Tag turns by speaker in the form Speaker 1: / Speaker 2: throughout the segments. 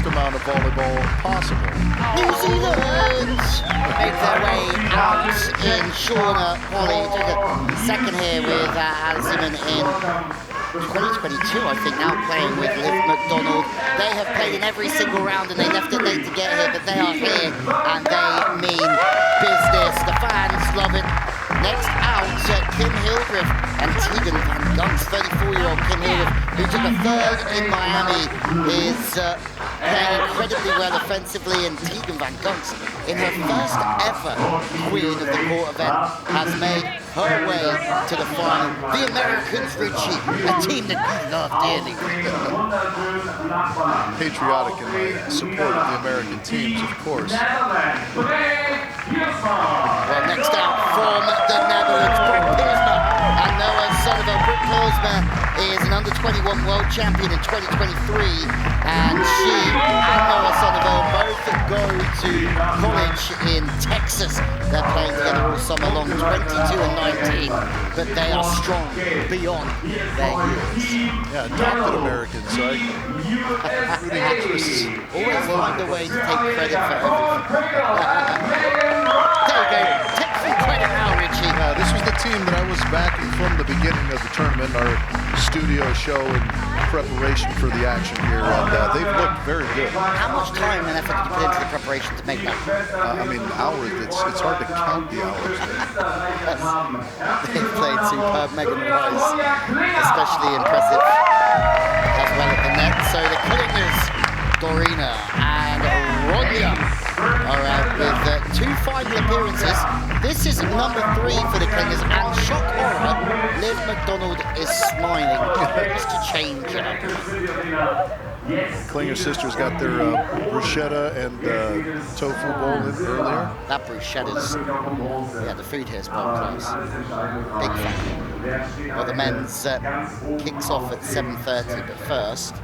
Speaker 1: least amount of volleyball possible.
Speaker 2: New Zealand make their way out in Shauna Polly. Took a second here with Alison in 2022, I think, now playing with Liv McDonald. They have played in every single round and they left it late to get here, but they are here and they mean business. The fans love it. Next out, Kim Hildreth and Tegan Van Gunst, 34-year-old Kim Hildreth, who took a third in Miami, is playing incredibly well offensively, and Tegan Van Gunst, in her first ever Queen of the Court event, has made her way to the final. The Americans, Richie, a team that you love dearly.
Speaker 1: Patriotic in my support of the American teams, of course.
Speaker 2: Well, next out from the Netherlands, Britt Pilsma and Noah Sullivan. Britt Pilsma is an under-21 world champion in 2023, and she and Noah Sullivan both go to college in Texas. They're playing together all summer long, 22 and 19, but they are strong beyond their years.
Speaker 1: Yeah, adopted Americans, so rooting interests.
Speaker 2: Always find a way to take credit for everything. There you go, take some credit now, Richie.
Speaker 1: This was the team that I was backing from the beginning of the tournament, our studio show in preparation for the action here, and they've looked very good.
Speaker 2: How much time and effort did you put into the preparation to make that?
Speaker 1: I mean, hours, it's hard to count the hours.
Speaker 2: They've played superb. Megan Rice, especially impressive as well at the net. So the Clingers, Dorina and Ronya, are out with 2 final appearances. This is number 3 for the Clingers, and shock horror, Liv McDonald is smiling just to change it up.
Speaker 1: Klinger sisters got their bruschetta and tofu bowl in earlier.
Speaker 2: That bruschetta's, yeah, the food here is world class. Big fan. Well, the men's kicks off at 7:30, but first,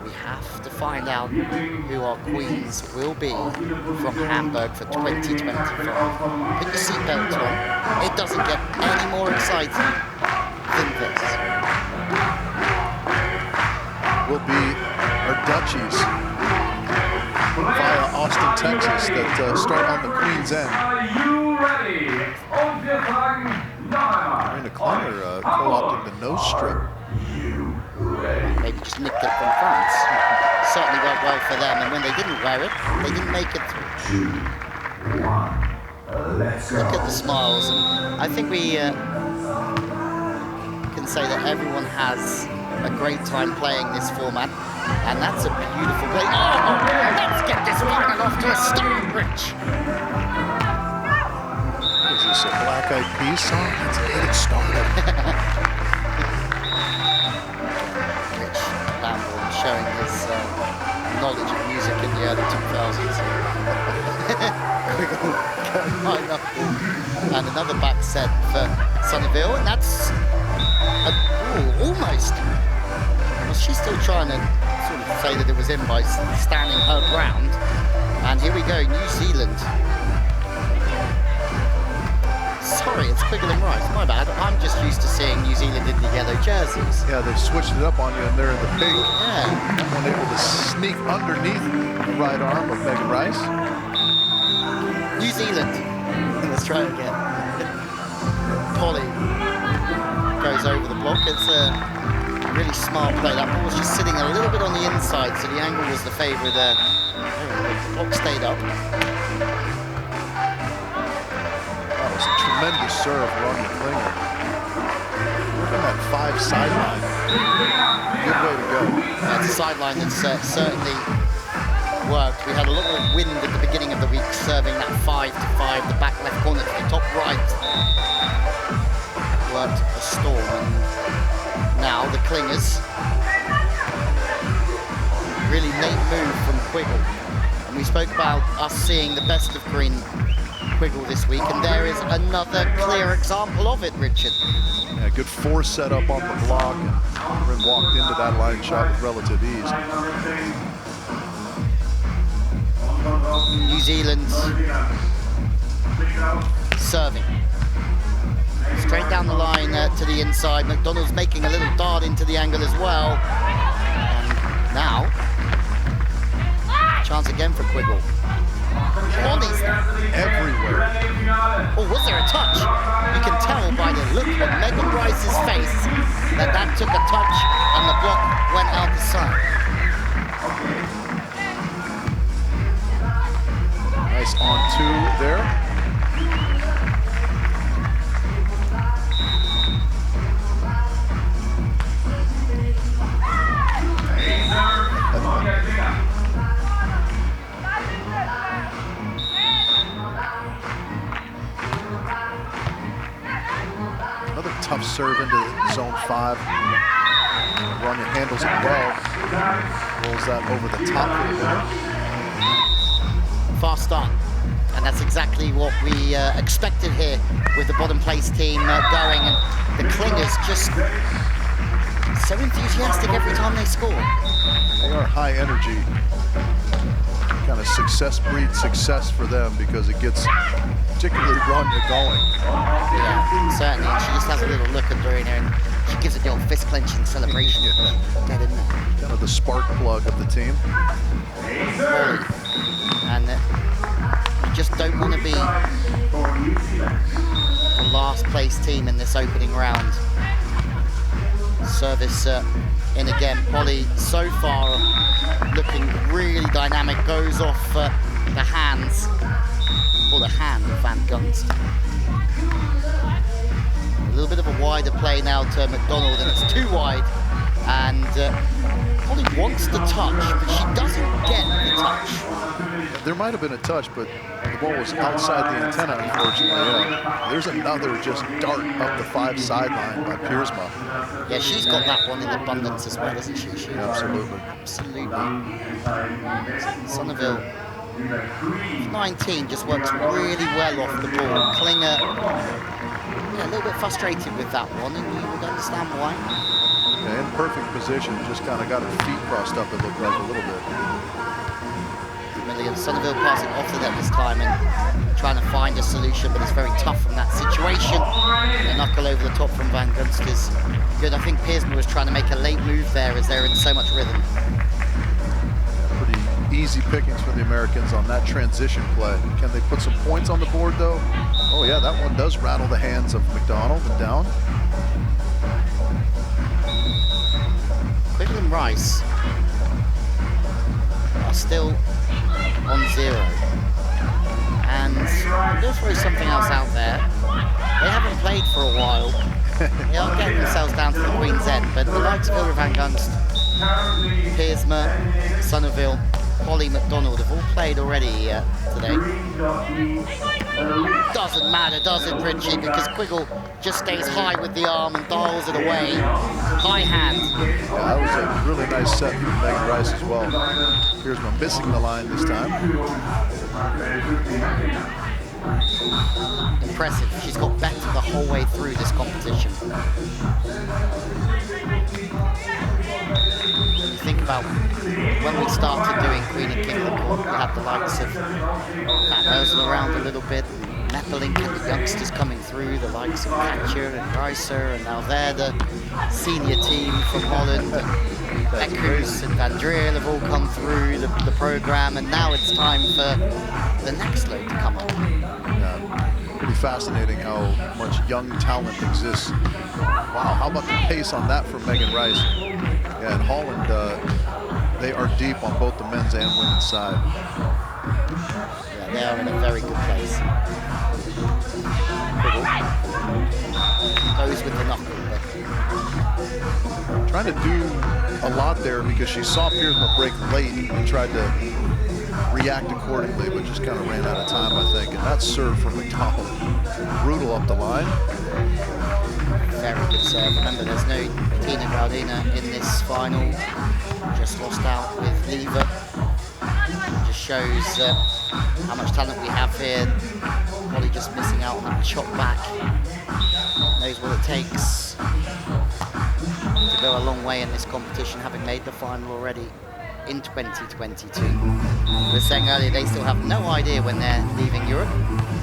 Speaker 2: we have to find out who our queens will be from Hamburg for 2025. Put your seatbelt on. It doesn't get any more exciting than this.
Speaker 1: Will be our Dutchies via Austin, Texas, that start on the Queen's End. Marina Klinger co-opted the nose strip.
Speaker 2: Maybe just nicked it from France. Certainly went well for them, and when they didn't wear it, they didn't make it through. Look at the smiles, and I think we can say that everyone has a great time playing this format, and that's a beautiful play. Oh, let's get this final off to a start, Rich.
Speaker 1: Is this a Black Eyed Peas song? Let's get it started.
Speaker 2: Rich Lamborn showing his knowledge of music in the early 2000s. And another back set for Sunnyvale, and that's almost. Well, she's still trying to sort of say that it was in by standing her ground. And here we go, New Zealand. Sorry, it's quicker than Rice, my bad. I'm just used to seeing New Zealand in the yellow jerseys.
Speaker 1: Yeah, they've switched it up on you, and they're in the pink.
Speaker 2: Yeah.
Speaker 1: One able to sneak underneath the right arm of Megan Rice.
Speaker 2: New Zealand. Let's try it again. Polly goes over the block. It's a really smart play. That ball was just sitting a little bit on the inside, so the angle was the favour there. The block stayed up.
Speaker 1: That was a tremendous serve, Ronnie Klinger. Look at that 5 sideline. Good way to go.
Speaker 2: That's a sideline that's certainly worked. We had a lot of wind at the beginning of the week, serving that 5-5, the back left corner to the top right. Worked a storm, and now the Klingers. Really late move from Quiggle. And we spoke about us seeing the best of Green Quiggle this week, and there is another clear example of it, Richard.
Speaker 1: Yeah, good force set up on the block, and Rin walked into that line shot with relative ease.
Speaker 2: New Zealand serving. Straight down the line to the inside. McDonald's making a little dart into the angle as well. And now, chance again for Quiggle. Polly's
Speaker 1: everywhere.
Speaker 2: Oh, was there a touch? You can tell by the look on Megan Rice's face that that took a touch and the block went out the side.
Speaker 1: Nice on two there. Another tough serve into zone 5. Rania handles it well. Rolls that over the top for the winner.
Speaker 2: Fast start. And that's exactly what we expected here with the bottom place team going. And the Clingers just so enthusiastic every time they score.
Speaker 1: They are high energy. Kind of success breeds success for them because it gets particularly Rania going.
Speaker 2: Yeah, certainly. And she just has a little look at Dorina and she gives it the old fist clenching celebration. Dead in there.
Speaker 1: Kind of the spark plug of the team.
Speaker 2: And you just don't want to be the last place team in this opening round. Service in again. Polly so far looking really dynamic, goes off the hands, or the hand of Van Gunst. A little bit of a wider play now to McDonald, and it's too wide. And Polly wants the touch, but she doesn't get the touch.
Speaker 1: There might have been a touch, but the ball was outside the antenna, unfortunately. Yeah. There's another just dart up the 5 sideline by Piersma.
Speaker 2: Yeah, she's got that one in abundance as well, isn't she?
Speaker 1: Yeah, absolutely.
Speaker 2: Absolutely. Sonneville, 19, just works really well off the ball. Klinger, yeah, a little bit frustrated with that one, and you would understand why.
Speaker 1: Yeah, in perfect position, just kind of got her feet crossed up, it looked like a little bit.
Speaker 2: Sonneville passing off the net this time and trying to find a solution, but it's very tough from that situation. And the knuckle over the top from Van Gunst is good. I think Piersma was trying to make a late move there as they're in so much rhythm.
Speaker 1: Pretty easy pickings for the Americans on that transition play. Can they put some points on the board though? Oh yeah, that one does rattle the hands of McDonald and down.
Speaker 2: Quiggle and Rice are still on 0. And they'll throw something else out there. They haven't played for a while. They are getting themselves down to the Queen's End, but the likes of Hilda Van Gunst, Piersma, Sonneville, Polly McDonald have all played already today. Doesn't matter, does it, Richie? Because Quiggle just stays high with the arm and dials it away. High hand.
Speaker 1: Yeah, that was a really nice set from Megan Rice as well. Piersma missing the line this time.
Speaker 2: Impressive. She's got better the whole way through this competition. You think about when we started doing Queen and King of the Court, we had the likes of Van Ursel around a little bit, Meppelink and the youngsters coming through, the likes of Katja and Reiser, and now they're the senior team from Holland. Beckers and Van Driel have all come through the program, and now it's time for the next load to come up.
Speaker 1: Yeah, pretty fascinating how much young talent exists. Wow, how about the pace on that from Megan Rice? Yeah, and Holland, they are deep on both the men's and women's side.
Speaker 2: Yeah, they are in a very good place. Goes with the knuckle, but
Speaker 1: trying to do a lot there because she saw Piersma break late and tried to react accordingly, but just kind of ran out of time, I think. And that serve from McDonald, brutal up the line.
Speaker 2: Very good serve. Remember, there's no Tina Galdina in this final. Just lost out with Lever. Just shows how much talent we have here. Polly just missing out on that chop back. Knows what it takes to go a long way in this competition, having made the final already in 2022. We were saying earlier they still have no idea when they're leaving Europe.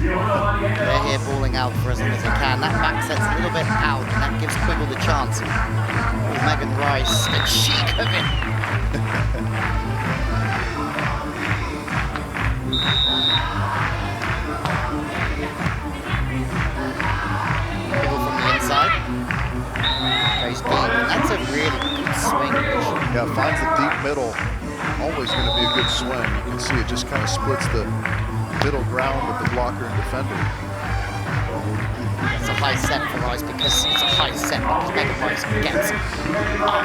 Speaker 2: They're here balling out for as long as they can. That back set's a little bit out, and that gives Quiggle the chance. Megan Rice, the cheek of it. Middle from the inside. Goes deep, and that's a really good swing.
Speaker 1: Yeah, finds the deep middle. Always going to be a good swing. You can see it just kind of splits the middle ground of the blocker and defender.
Speaker 2: It's a high set for Rice because it's a high set because Megan Rice gets up.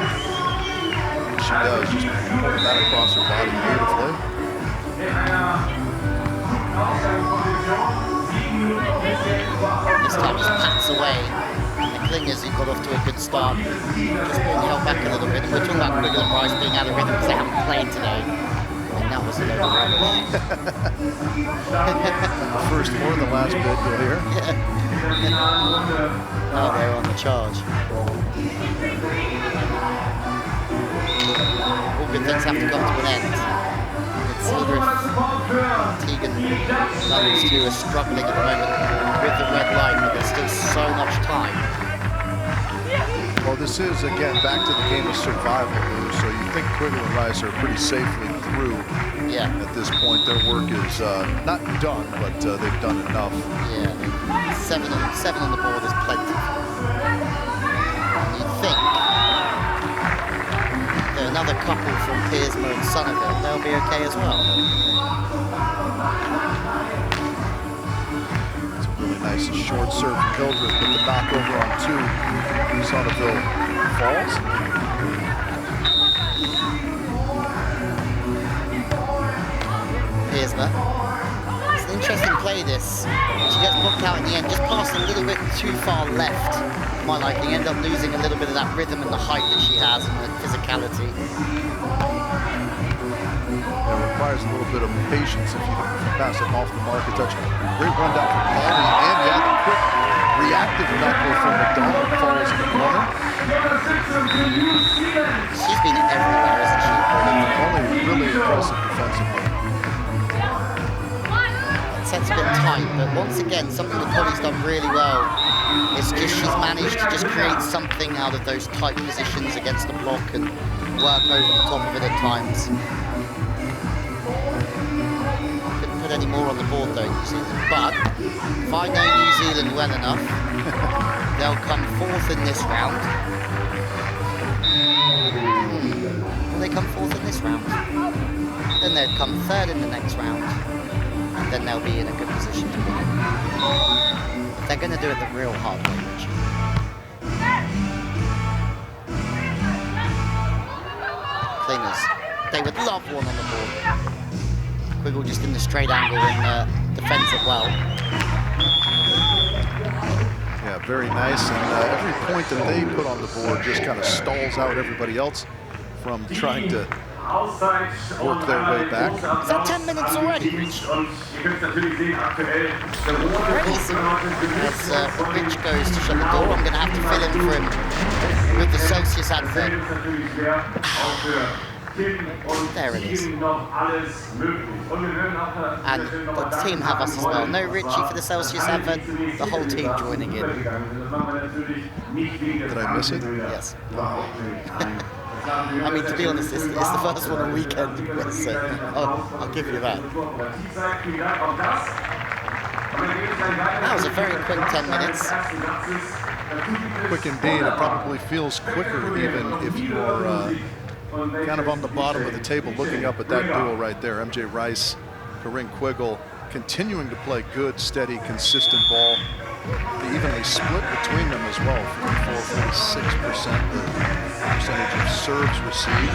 Speaker 1: She does, just pulling that across her body beautifully.
Speaker 2: This time just pats away. The Clingers, who got off to a good start, just being held back a little bit. And we're talking about Quiggle and Rice being out of rhythm because they haven't played today. And that was a load of rubbish.
Speaker 1: The first more than the last bit, you'll hear.
Speaker 2: Now they're on the charge. All good things have to come to an end. It's either if Tegan Nuns too are struggling at the moment with the red light, but there's still so much time.
Speaker 1: Well, this is, again, back to the game of survival, Lou, so you think Quiggle and Rice are pretty safely through at this point. Their work is not done, but they've done enough.
Speaker 2: Yeah, seven on the board is plenty. You'd think that another couple from Piersma and Sonneville, they'll be okay as well.
Speaker 1: It's a really nice short serve from Hildreth, but the knockover on two. Sonneville falls.
Speaker 2: Piersma. It's an interesting play, this. She gets blocked out in the end, just passed a little bit too far left. My liking, end up losing a little bit of that rhythm and the height that she has and the physicality.
Speaker 1: It requires a little bit of patience if you pass it off the mark. Touch. Great run down from Polly, and the quick reactive knuckle from McDonald falls in the corner.
Speaker 2: She's been everywhere, isn't she?
Speaker 1: Only really impressive defensively.
Speaker 2: Set's a bit tight, but once again, something that Polly's done really well is just she's managed to just create something out of those tight positions against the block and work over the top of it at times. Couldn't put any more on the board though, New Zealand. But if I know New Zealand well enough, they'll come fourth in this round. Will they come fourth in this round? Then they'd come third in the next round. And then they'll be in a good position to win. They're going to do it the real hard way, Richie. Clingers. They would love one on the board. Quiggle just in the straight angle and defends it well.
Speaker 1: Yeah, very nice. And every point that they put on the board just kind of stalls out everybody else from trying to work their way back.
Speaker 2: Is that 10 minutes already, Rich? Crazy. As Rich goes to shut the door, I'm going to have to fill in for him with the Celsius advert. There it is. And the team have us as well. No Richie for the Celsius advert, the whole team joining in.
Speaker 1: Did I miss it?
Speaker 2: Yes. I mean, to be honest, it's the first one on weekend, so I'll give you that. That was a very quick 10 minutes.
Speaker 1: Quick indeed. It probably feels quicker even if you're kind of on the bottom of the table looking up at that duel right there. MJ Rice, Corinne Quiggle, continuing to play good, steady, consistent ball. They evenly split between them as well, 44-46% the percentage of serves received.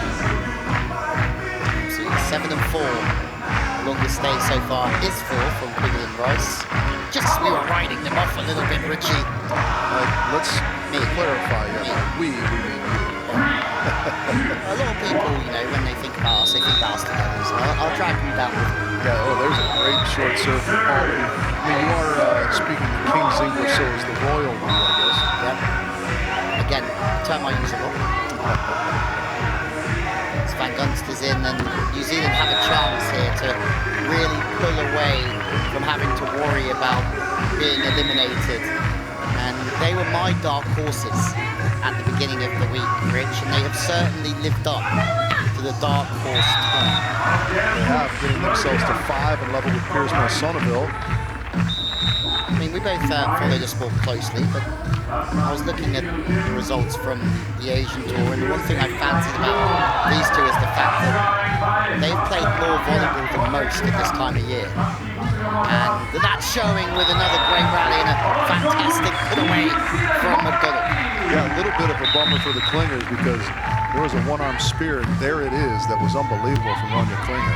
Speaker 2: So 7-4. Longest day so far is 4 from Quiggle and Rice. Just we were riding them off a little bit, Richie.
Speaker 1: Let's clarify, we mean you.
Speaker 2: A lot of people, you know, when they think about us, they think about us together. So I'll drag you down with me.
Speaker 1: Yeah, there's a great short serve from Polly. I mean, you are speaking the King's English, so is the Royal one, I guess.
Speaker 2: Yep. Again, term I use a lot. Van Gunster's in, and New Zealand have a chance here to really pull away from having to worry about being eliminated. And they were my dark horses at the beginning of the week, Rich, and they have certainly lived up to to the dark horse turn.
Speaker 1: They have, getting themselves to 5 and level with Pierce Masonville.
Speaker 2: I mean, we both follow the sport closely, but I was looking at the results from the Asian Tour, and the one thing I fancied about these two is the fact that they've played more volleyball than most at this time of year. And that's showing with another great rally and a fantastic put away from McDonald.
Speaker 1: Yeah, a little bit of a bummer for the Klingers because there was a one-arm spear, and there it is. That was unbelievable from Ronja Klinger.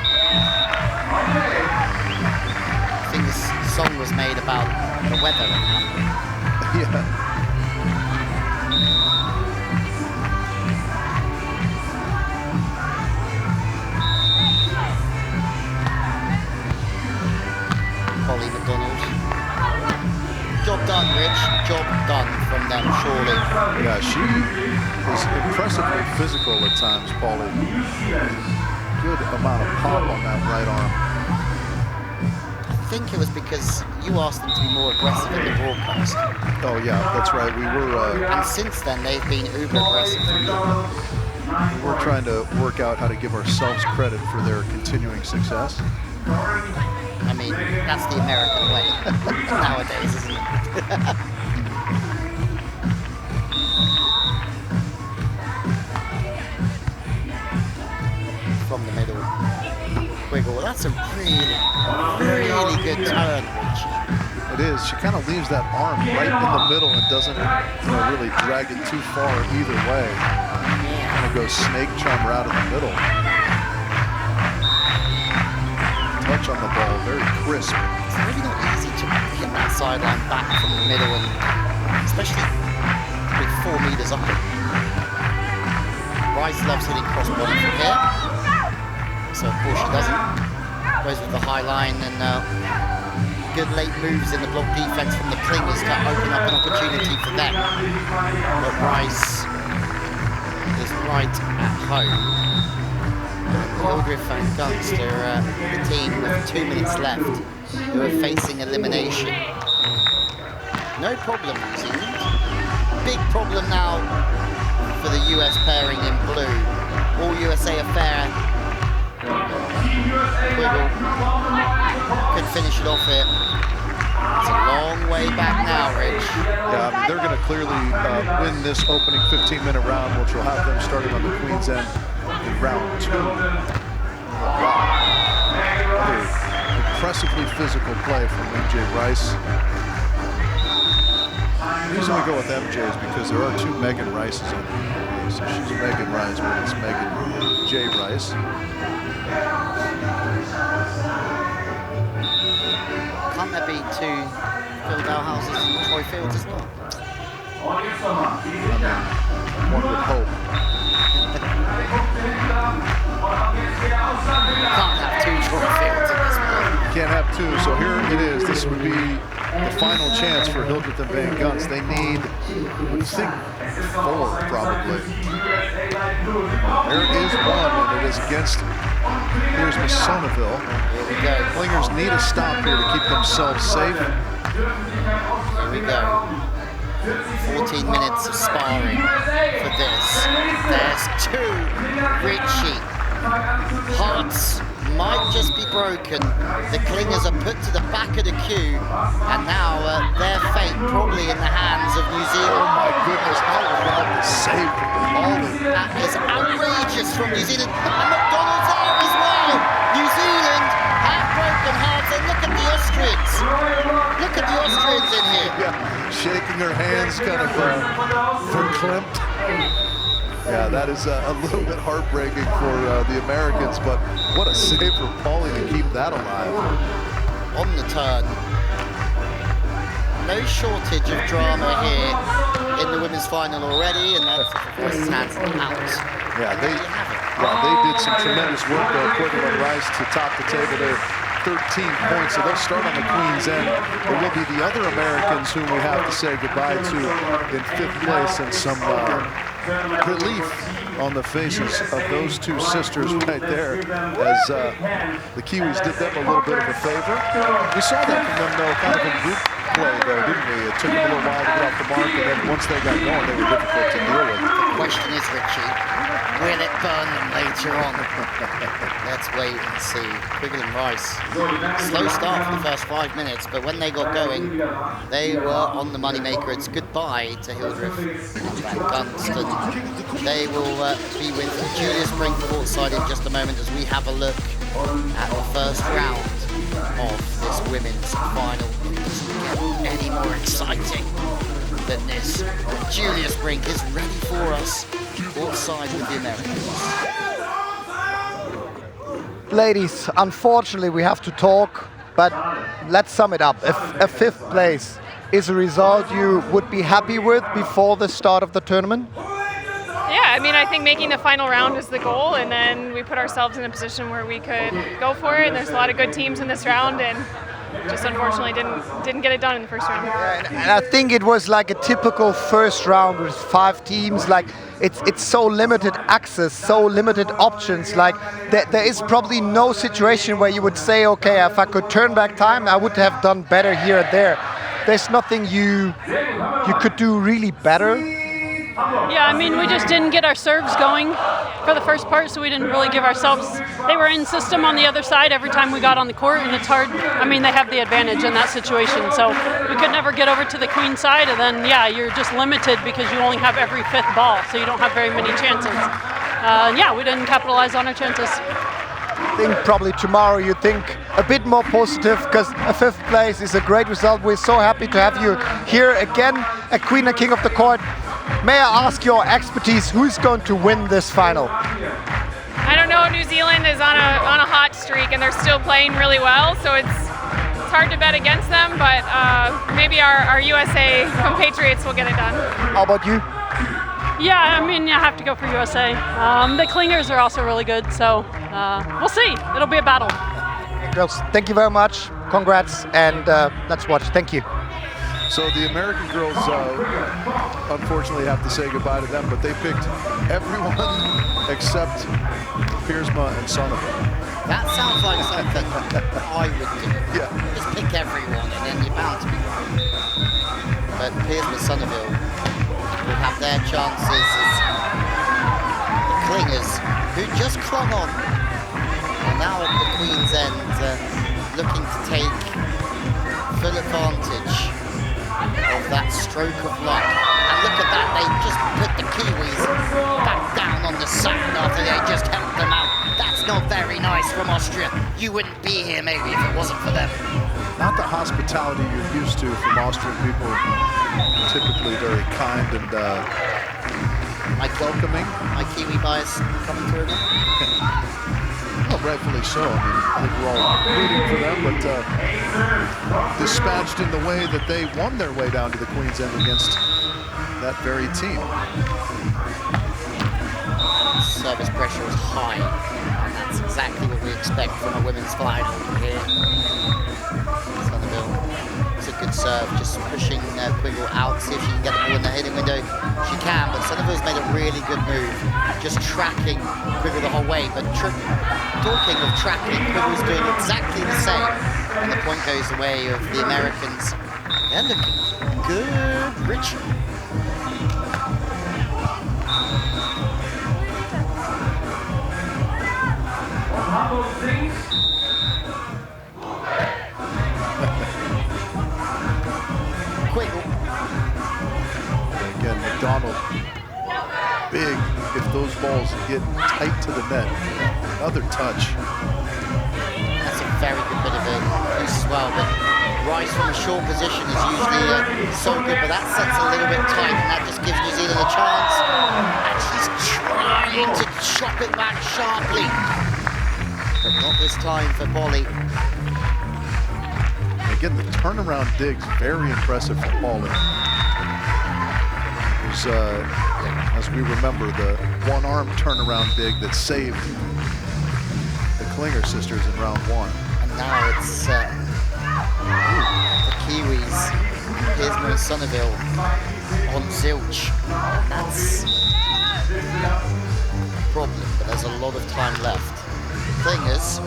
Speaker 2: I think this song was made about the weather in Hamburg.
Speaker 1: Yeah.
Speaker 2: Polly McDonald. Job done, Rich. Job done from them, surely.
Speaker 1: Yeah, she is impressively physical at times, Paulie. Good amount of pop on that right arm.
Speaker 2: I think it was because you asked them to be more aggressive in the broadcast.
Speaker 1: Oh yeah, that's right. We were.
Speaker 2: And since then, they've been uber aggressive.
Speaker 1: We're trying to work out how to give ourselves credit for their continuing success.
Speaker 2: I mean, that's the American way nowadays, isn't it? From the middle. Wiggle. That's a really good turn, Rich.
Speaker 1: It is. She kind of leaves that arm right in the middle and doesn't really drag it too far either way. Kind of goes snake charmer out of the middle. Touch on the ball, very crisp.
Speaker 2: It's really not easy to hit that sideline back from the middle, and especially with 4 meters up. Rice loves hitting cross body from here, so of course she doesn't. Goes with the high line, and good late moves in the block defense from the Klingers to open up an opportunity for them. But Rice is right at home. Hildreth and Gunst are the team with 2 minutes left who are facing elimination. No problem, New Zealand. Big problem now for the US pairing in blue. All USA affair. Wiggle could finish it off here. It's a long way back now, Rich.
Speaker 1: Yeah, I mean, they're going to clearly win this opening 15-minute round, which will have them starting on the Queen's End in round 2. Wow. Impressively physical play from MJ Rice. The reason we go with MJ is because there are 2 Megan Rices on the so she's Megan Rice, but it's Megan J. Rice.
Speaker 2: Can't there be 2 Phil Dalhouses and Troy Fields as well?
Speaker 1: One would hope.
Speaker 2: Can't have 2 Troy Fields in this one.
Speaker 1: Can't have 2, so here it is. This would be the final chance for Hildreth and Van Gunst. They need, I think, 4 probably. There is one, and it is against, here's Masonville.
Speaker 2: Here we go.
Speaker 1: Klingers need a stop here to keep themselves safe.
Speaker 2: Here we go. 14 minutes of sparring for this. There's 2. Richie. Hearts might just be broken. The Klingers are put to the back of the queue, and now their fate probably in the hands of New Zealand.
Speaker 1: Oh my goodness, how about the save from Paulie?
Speaker 2: That is outrageous from New Zealand. And McDonald's there as well. New Zealand have broken hearts, and look at the Austrians. Look at the Austrians in here.
Speaker 1: Yeah, shaking her hands, kind of verklempt. Yeah, that is a little bit heartbreaking for the Americans, but what a save for Paulie to keep that alive.
Speaker 2: On the turn. No shortage of drama here in the women's final already, and that's Voices Hands out.
Speaker 1: Yeah, they did some tremendous work though. Quigley and Rice to top the table there. 13 points, so they'll start on the Queen's End. There will be the other Americans whom we have to say goodbye to in 5th place, and some relief on the faces of those 2 sisters right there as the Kiwis did them a little bit of a favor. We saw that from them though, kind of in group play, though, didn't we? It took them a little while to get off the mark, and then once they got going, they were difficult to deal with.
Speaker 2: The question is, Richie, will it burn them later on? Let's wait and see. Quiggle and Rice, slow start for the first 5 minutes, but when they got going, they were on the moneymaker. It's goodbye to Hildreth and Van Gunston. They will be with Julius Brink courtside in just a moment as we have a look at the first round of this women's final. It doesn't get any more exciting than this. Julius Brink is ready for us courtside with the Americans.
Speaker 3: Ladies, unfortunately we have to talk, but let's sum it up. If a 5th place is a result you would be happy with before the start of the tournament?
Speaker 4: Yeah, I mean, I think making the final round is the goal, and then we put ourselves in a position where we could go for it, and there's a lot of good teams in this round, and just unfortunately didn't get it done in the first round.
Speaker 3: And I think it was like a typical first round with 5 teams. Like it's so limited access, so limited options. Like there is probably no situation where you would say, okay, if I could turn back time, I would have done better here and there. There's nothing you could do really better.
Speaker 5: Yeah, I mean, we just didn't get our serves going for the first part, so we didn't really give ourselves. They were in system on the other side every time we got on the court, and it's hard. I mean, they have the advantage in that situation, so we could never get over to the queen side, and then, yeah, you're just limited because you only have every 5th ball, so you don't have very many chances. Yeah, we didn't capitalize on our chances.
Speaker 3: I think probably tomorrow you think a bit more positive because a 5th place is a great result. We're so happy to have you here again, a Queen and King of the Court. May I ask your expertise, who's going to win this final?
Speaker 4: I don't know. New Zealand is on a hot streak, and they're still playing really well, so it's hard to bet against them. But maybe our USA compatriots will get it done.
Speaker 3: How about you?
Speaker 5: Yeah, I mean, I have to go for USA. The Clingers are also really good, so we'll see. It'll be a battle.
Speaker 3: Girls, thank you very much. Congrats, and let's watch. Thank you.
Speaker 1: So the American girls, unfortunately, have to say goodbye to them, but they picked everyone except Piersma and Sonneville.
Speaker 2: That sounds like something I would do.
Speaker 1: Yeah.
Speaker 2: Just pick everyone and then you're bound to be wrong. But Piersma Sonneville will have their chances as the Clingers, who just clung on, are now at the Queen's End, looking to take full advantage of that stroke of luck. And look at that, they just put the Kiwis back down on the sand after they just helped them out. That's not very nice from Austria. You wouldn't be here maybe if it wasn't for them.
Speaker 1: Not the hospitality you're used to from Austrian people. Typically very kind and welcoming.
Speaker 2: My Kiwi bias coming through them.
Speaker 1: Well, rightfully so. I mean, I think we're all rooting for them, but dispatched in the way that they won their way down to the Queen's End against that very team.
Speaker 2: Service pressure is high, and that's exactly what we expect from a women's final here. Sonneville, it's a good serve, just pushing Quiggle out, see if she can get the ball in the hitting window. She can, but Sonneville's made a really good move, just tracking Quiggle the whole way. But talking of tracking, Quiggle's doing exactly the same, and the point goes the way of the Americans. They're looking good, Richie. Quiggle.
Speaker 1: Again, McDonald, big if those balls get tight to the net. Another touch.
Speaker 2: That's a very good bit of use as well, but Rice from a short position is usually so good, but that sets a little bit tight, and that just gives New Zealand a chance. And she's trying to chop it back sharply, but not this time for Polly.
Speaker 1: Again, the turnaround dig's very impressive for Pauly. There's, as we remember, the one-arm turnaround dig that saved the Klinger sisters in round 1.
Speaker 2: And now it's the Kiwis, Piersma and Sonneville on zilch. That's a problem, but there's a lot of time left. Klingers.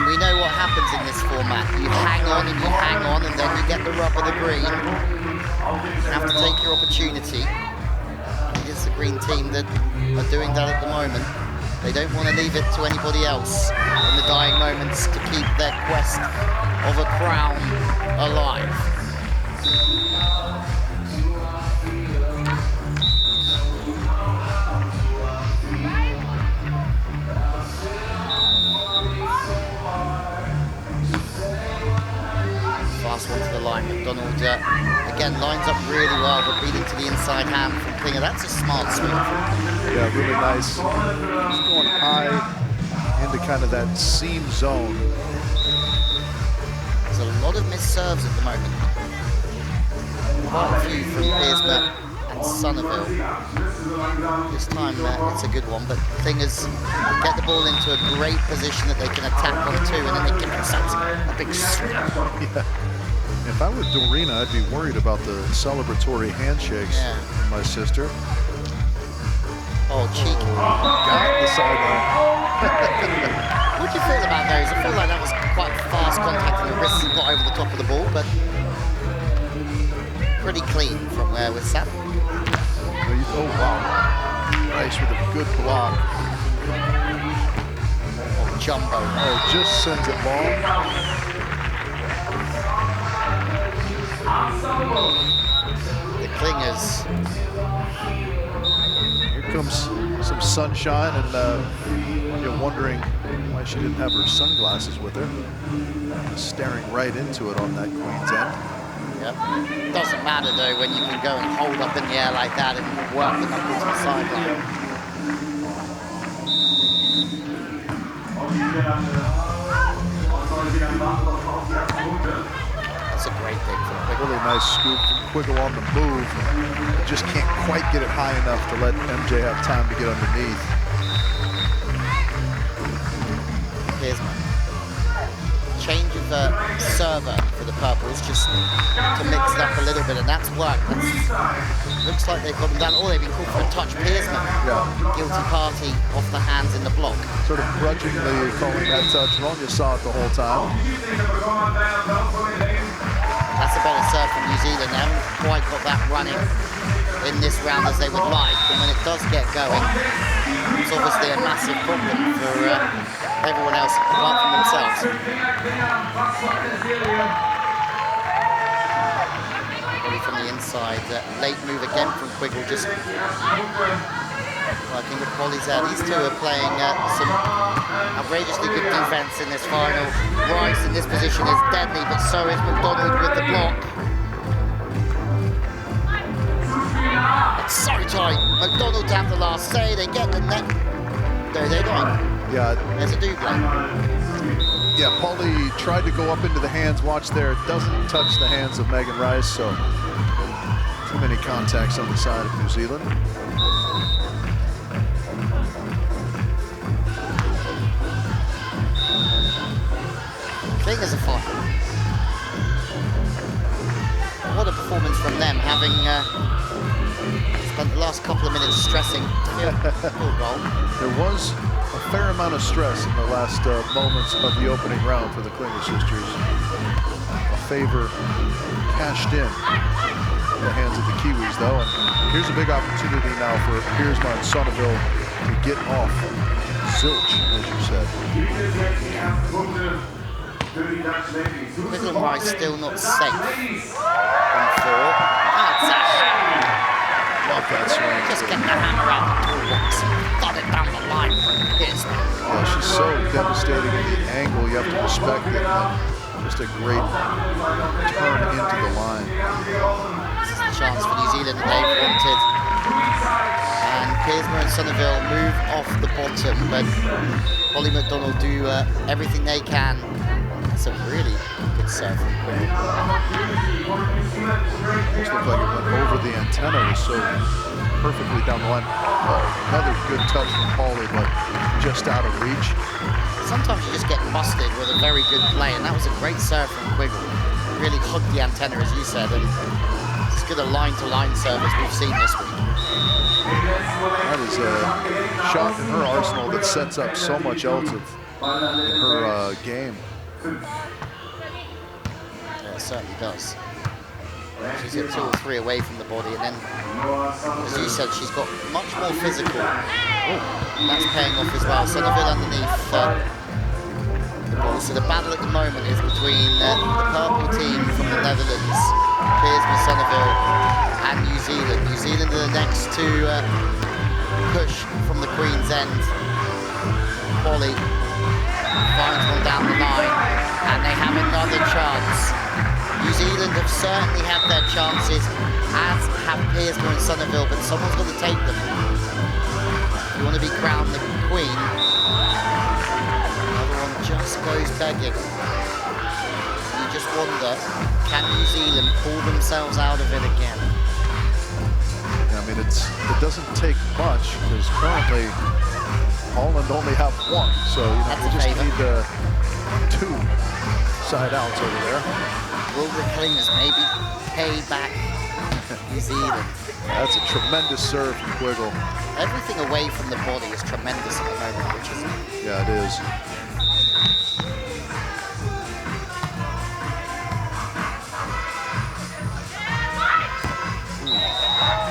Speaker 2: We know what happens in this format. You hang on and you hang on, and then you get the rub of the green. You have to take your opportunity. It is the green team that are doing that at the moment. They don't want to leave it to anybody else in the dying moments to keep their quest of a crown alive. Fast one to the line. McDonald again lines up really well, but beating to the inside hand from Klinger. That's a smart swing.
Speaker 1: Yeah, really nice. Just going high into kind of that seam zone.
Speaker 2: There's a lot of missed serves at the moment. Quite a few from Piersma and Sonneville. This time it's a good one, but Klingers get the ball into a great position that they can attack on too, and then they give themselves a big snap.
Speaker 1: Yeah. If I were Dorina, I'd be worried about the celebratory handshakes from my sister.
Speaker 2: Oh, cheeky.
Speaker 1: Got the sideline.
Speaker 2: What do you feel about those? I feel like that was quite fast contact and the wrists got over the top of the ball, but pretty clean from where we're sat.
Speaker 1: Oh, wow. Rice with a good block.
Speaker 2: Oh, jumbo.
Speaker 1: Oh, just sends it long.
Speaker 2: The Klingers.
Speaker 1: Here comes some sunshine, and you're wondering why she didn't have her sunglasses with her. Staring right into it on that Queen's end.
Speaker 2: Yep. Doesn't matter though when you can go and hold up in the air like that and work the knuckle to the sideline. That's a great thing from Quiggle.
Speaker 1: Really nice scoop from Quiggle on the move. Just can't quite get it high enough to let MJ have time to get underneath.
Speaker 2: Here's my change of server for the purples, just to mix it up a little bit, and that's worked. Looks like they've got them down. Oh, they've been called for a touch. Piersman, guilty party off the hands in the block.
Speaker 1: Sort of grudgingly calling that touch wrong. You saw it the whole time.
Speaker 2: That's a better serve from New Zealand. They haven't quite got that running in this round as they would like, and when it does get going, it's obviously a massive problem for everyone else apart from themselves. Probably from the inside, late move again from Quiggle, just working with Polly's out. These two are playing some outrageously good defense in this final. Rice in this position is deadly, but so is McDonald with the block. It's so tight. McDonald to have the last say. They get the net. There they go.
Speaker 1: Yeah.
Speaker 2: There's a double.
Speaker 1: Yeah, Paulie tried to go up into the hands. Watch there. It doesn't touch the hands of Megan Rice, so too many contacts on the side of New Zealand.
Speaker 2: Klingers are fine. What a performance from them, having spent the last couple of minutes stressing field goal.
Speaker 1: There was a fair amount of stress in the last moments of the opening round for the Klinger sisters. A favor cashed in the hands of the Kiwis, though, and here's a big opportunity now for Piersma and Sonneville to get off zilch, as you said.
Speaker 2: Quiggle and Rice still not safe on 4. That's a
Speaker 1: Love that swing.
Speaker 2: just get the hammer out the toolbox. Got it down the line for Piersma.
Speaker 1: Yeah, she's so devastating in the angle. You have to respect it. Just a great turn into the line.
Speaker 2: This is the chance for New Zealand that they've wanted. And Piersma and Sonneville move off the bottom, but Polly McDonald do everything they can. It's a really good serve from Quiggle.
Speaker 1: Looks like it went over the antenna. It was so perfectly down the line. Oh, another good touch from Paulie, but just out of reach.
Speaker 2: Sometimes you just get busted with a very good play, and that was a great serve from Quiggle. Really hooked the antenna, as you said, and just good a line-to-line serve as we've seen this week.
Speaker 1: That is a shot in her arsenal that sets up so much else in her game.
Speaker 2: Yeah, it certainly does. She's hit 2 or 3 away from the body, and then, as you said, she's got much more physical. Oh, that's paying off as well. Sonneville underneath the ball. So the battle at the moment is between the purple team from the Netherlands, Peersman, Sonneville, and New Zealand. New Zealand are the next to push from the Queen's End. Polly finds one down the line, and they have another chance. New Zealand have certainly had their chances, as have Peersman and Sonneville, but someone's got to take them. If you want to be crowned the Queen, another one just goes begging. You just wonder, can New Zealand pull themselves out of it again?
Speaker 1: I mean, it doesn't take much, because currently Holland only have 1, so you just need 2 side outs over there.
Speaker 2: Will the Clingers maybe pay back New Zealand?
Speaker 1: That's a tremendous serve from Quiggle.
Speaker 2: Everything away from the body is tremendous at the moment, which is...
Speaker 1: Yeah, it is.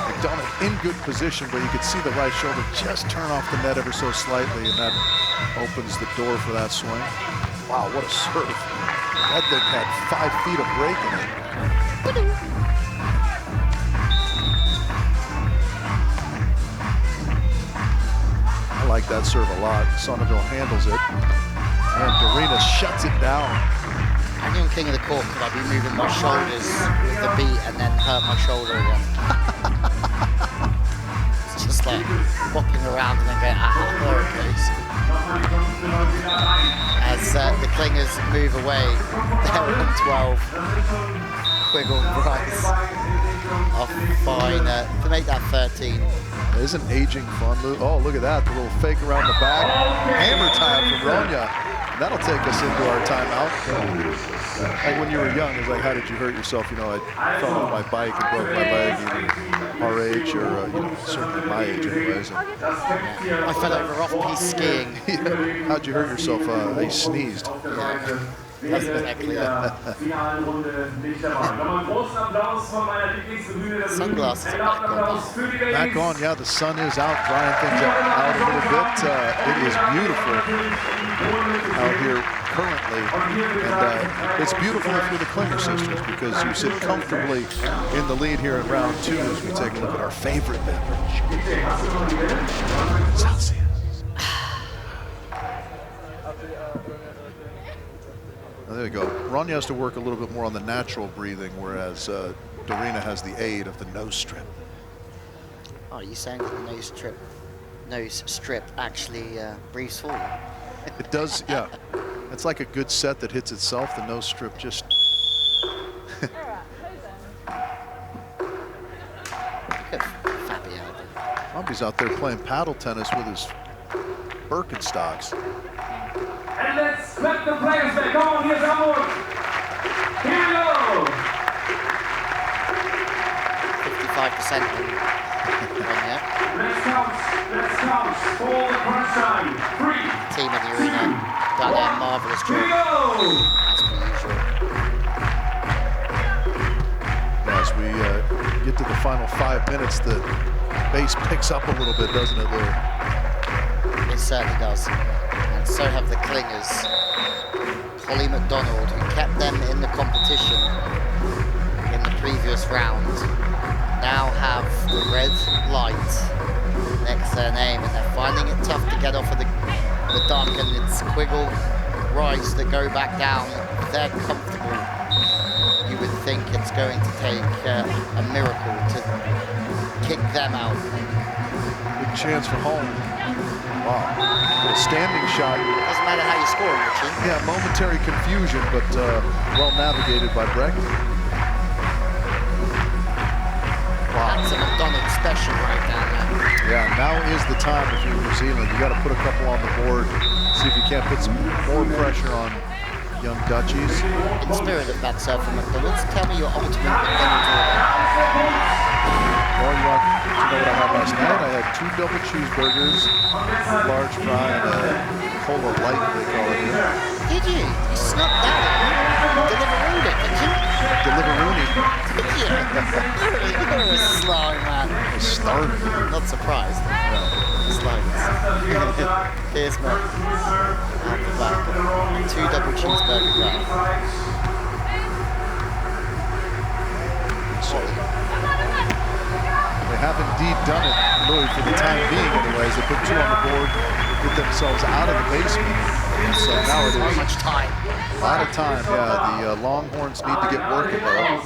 Speaker 1: McDonough in good position, but you could see the right shoulder just turn off the net ever so slightly, and that opens the door for that swing. Wow, what a serve. That thing had 5 feet of break in it. I like that serve a lot. Sonneville handles it, and Dorina shuts it down.
Speaker 2: Hanging on king of the court, could I be moving my shoulders with the beat and then hurt my shoulder again? It's just like bopping around and then going, there it goes. As the Clingers move away, they're on 12. Quiggle and Bryce are fine to make that 13.
Speaker 1: Isn't aging fun, Lou? Oh, look at that, the little fake around the back. Hammer time from Ronya. That'll take us into our timeout. Like when you were young, it's like, how did you hurt yourself? You know, I fell off my bike and broke my leg, either our age or, you know, certainly my age anyways.
Speaker 2: I fell over off-piste skiing.
Speaker 1: How'd you hurt yourself? I sneezed.
Speaker 2: Yeah. That's exactly it. Sunglasses are back on.
Speaker 1: Back on, yeah, the sun is out, drying things out a little bit. It is beautiful out here currently, and it's beautiful if you're the Klinger sisters, because you sit comfortably in the lead here in round 2 as we take a look at our favorite beverage. Celsius. There you go. Ronya has to work a little bit more on the natural breathing, whereas Dorina has the aid of the nose strip.
Speaker 2: Oh, are you saying that the nose strip actually breathes for you?
Speaker 1: It does, yeah. It's like a good set that hits itself. The nose strip just...
Speaker 2: Look at Fabi out there.
Speaker 1: Fabi's out there playing paddle tennis with his Birkenstocks.
Speaker 6: And let's let the players back. Come on, here's Hamburg. Here we go.
Speaker 2: 55% on there.
Speaker 6: Let's count. For the crunch time. 3.
Speaker 2: Team in the arena done a marvellous
Speaker 6: Here we
Speaker 2: job,
Speaker 6: go.
Speaker 2: as per usual.
Speaker 1: As we get to the final 5 minutes, the bass picks up a little bit, doesn't it, Lou?
Speaker 2: It certainly does. And so have the Clingers. Holly McDonald, who kept them in the competition in the previous round, now have the red light next to their name, and they're finding it tough to get off of the duck, and it's Quiggle, Rice that go back down. They're comfortable. You would think it's going to take a miracle to kick them out.
Speaker 1: Big chance for home. Wow. A standing shot.
Speaker 2: Doesn't matter how you score, Richie.
Speaker 1: Yeah, momentary confusion, but well navigated by Breck. Wow.
Speaker 2: That's a McDonald special right down there.
Speaker 1: Yeah, now is the time if you're New Zealand. You got to put a couple on the board, see if you can't put some more pressure on young Dutchies.
Speaker 2: In spirit of that serve from McDonald's, tell me your ultimate McDonald's order.
Speaker 1: Well, you want to know what I had last night? I had 2 double cheeseburgers, a large fry, and a cola light, they call it here.
Speaker 2: Did you? You snuck that in. Deliveroo it, did you?
Speaker 1: Deliveroonie.
Speaker 2: Did you? You're a slow man.
Speaker 1: I was starving.
Speaker 2: Not surprised. Slides. Here's Matt. Out the back. 2 double cheeseburger wrap.
Speaker 1: They have indeed done it, really, for the time being anyways. They put 2 on the board, get themselves out of the basement. So now it
Speaker 2: So
Speaker 1: is
Speaker 2: much time.
Speaker 1: a lot of time. Yeah, the Longhorns need to get working though.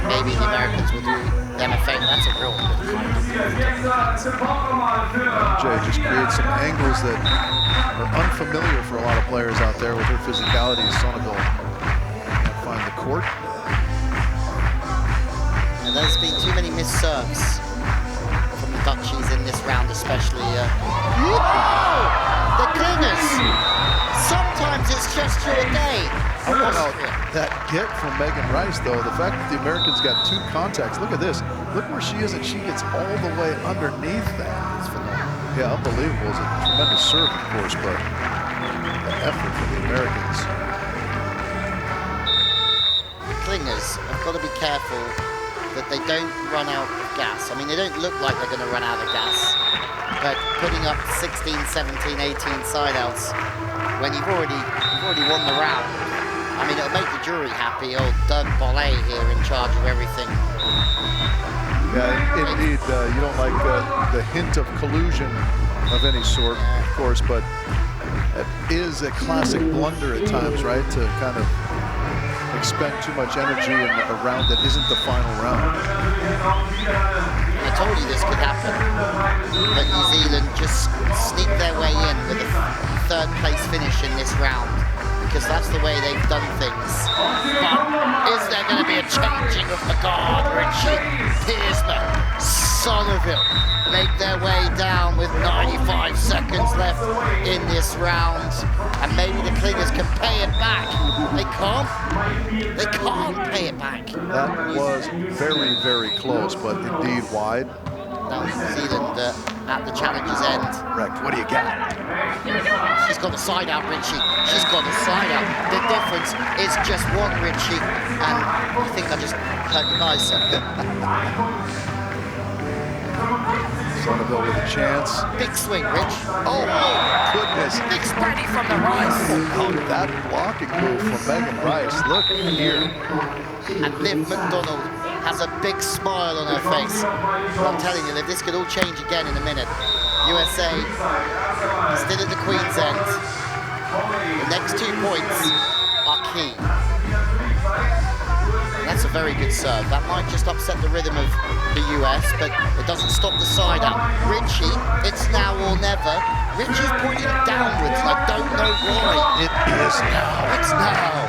Speaker 2: Maybe the Americans will do them a favor. That's a real
Speaker 1: Jay just creates some angles that are unfamiliar for a lot of players out there with her physicality. Sonneville can't find the court.
Speaker 2: And there's been too many missed serves from the Dutchies in this round, especially. The Clingers! Sometimes it's just your day.
Speaker 1: How about that get from Megan Rice, though? The fact that the Americans got 2 contacts. Look at this. Look where she is, and she gets all the way underneath that.
Speaker 2: It's phenomenal.
Speaker 1: Yeah, unbelievable. It's a tremendous serve, of course, but the effort from the Americans.
Speaker 2: The Clingers have got to be careful that they don't run out of gas. I mean, they don't look like they're going to run out of gas, but putting up 16, 17, 18 side-outs when you've already won the round, I mean, it'll make the jury happy. Old Doug Bollet here in charge of everything.
Speaker 1: Yeah, indeed. You don't like the hint of collusion of any sort, of course, but it is a classic blunder at times, right? To kind of expend too much energy in a round that isn't the final round.
Speaker 2: I told you this could happen, but New Zealand just sneaked their way in with a 3rd place finish in this round, because that's the way they've done things. But is there going to be a changing of the guard? Richie, Piersman, Sonneville make their way down with 95 seconds left in this round, and maybe the Clingers can pay it back. They can't. They can't pay it back.
Speaker 1: That was very, very close, but indeed wide.
Speaker 2: Now New Zealand at the challenger's end.
Speaker 1: Rex, what do you got?
Speaker 2: She's got the side out, Richie. She's got the side out. The difference is just 1, Richie. And I think I just hurt your bicep.
Speaker 1: Sonneville with a chance.
Speaker 2: Big swing, Rich. Oh,
Speaker 1: Goodness.
Speaker 2: big spready from the Rice.
Speaker 1: Oh, that blocking move from Megan Rice. Look here.
Speaker 2: And Liv McDonald has a big smile on her face. I'm telling you, Liv, this could all change again in a minute. USA still at the Queen's end. The next 2 points are key. That's a very good serve. That might just upset the rhythm of the US, but it doesn't stop the side out. Richie, it's now or never. Richie's pointing downwards, and I don't know why.
Speaker 1: It is now.
Speaker 2: It's now.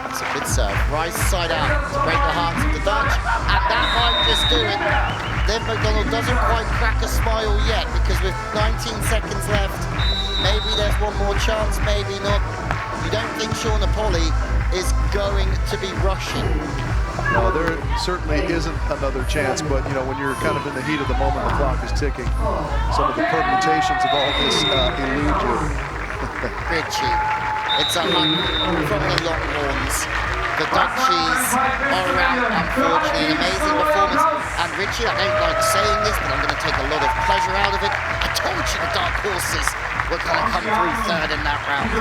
Speaker 2: That's a good serve. Rice side out to break the hearts of the Dutch, and that might just do it. Liv McDonald doesn't quite crack a smile yet, because with 19 seconds left, maybe there's one more chance, maybe not. You don't think Shauna Polley is going to be rushing?
Speaker 1: No, there certainly isn't another chance, but you know, when you're kind of in the heat of the moment, the clock is ticking. Some of the permutations of all this elude you.
Speaker 2: Richie, it's a hunt from the Longhorns. The Dutchies are out, unfortunately. An amazing performance. And Richie, I don't like saying this, but I'm going to take a lot of pleasure out of it. I told you the dark horses were going to come through 3rd in that round.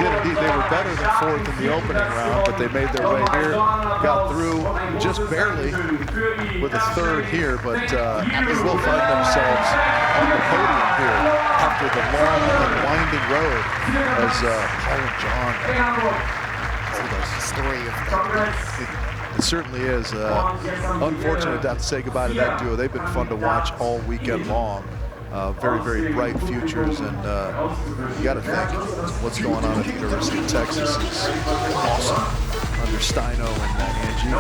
Speaker 1: Indeed, they were better than 4th in the opening round, but they made their way here, got through just barely with a 3rd here, but they will find themselves on the podium here after the long and winding road as Paul and John told us.
Speaker 2: The story of the...
Speaker 1: It certainly is. Unfortunate to have to say goodbye to that duo. They've been fun to watch all weekend long. Very, very bright futures, and you got to think what's going on at the University of Texas is awesome under Steino and Angie.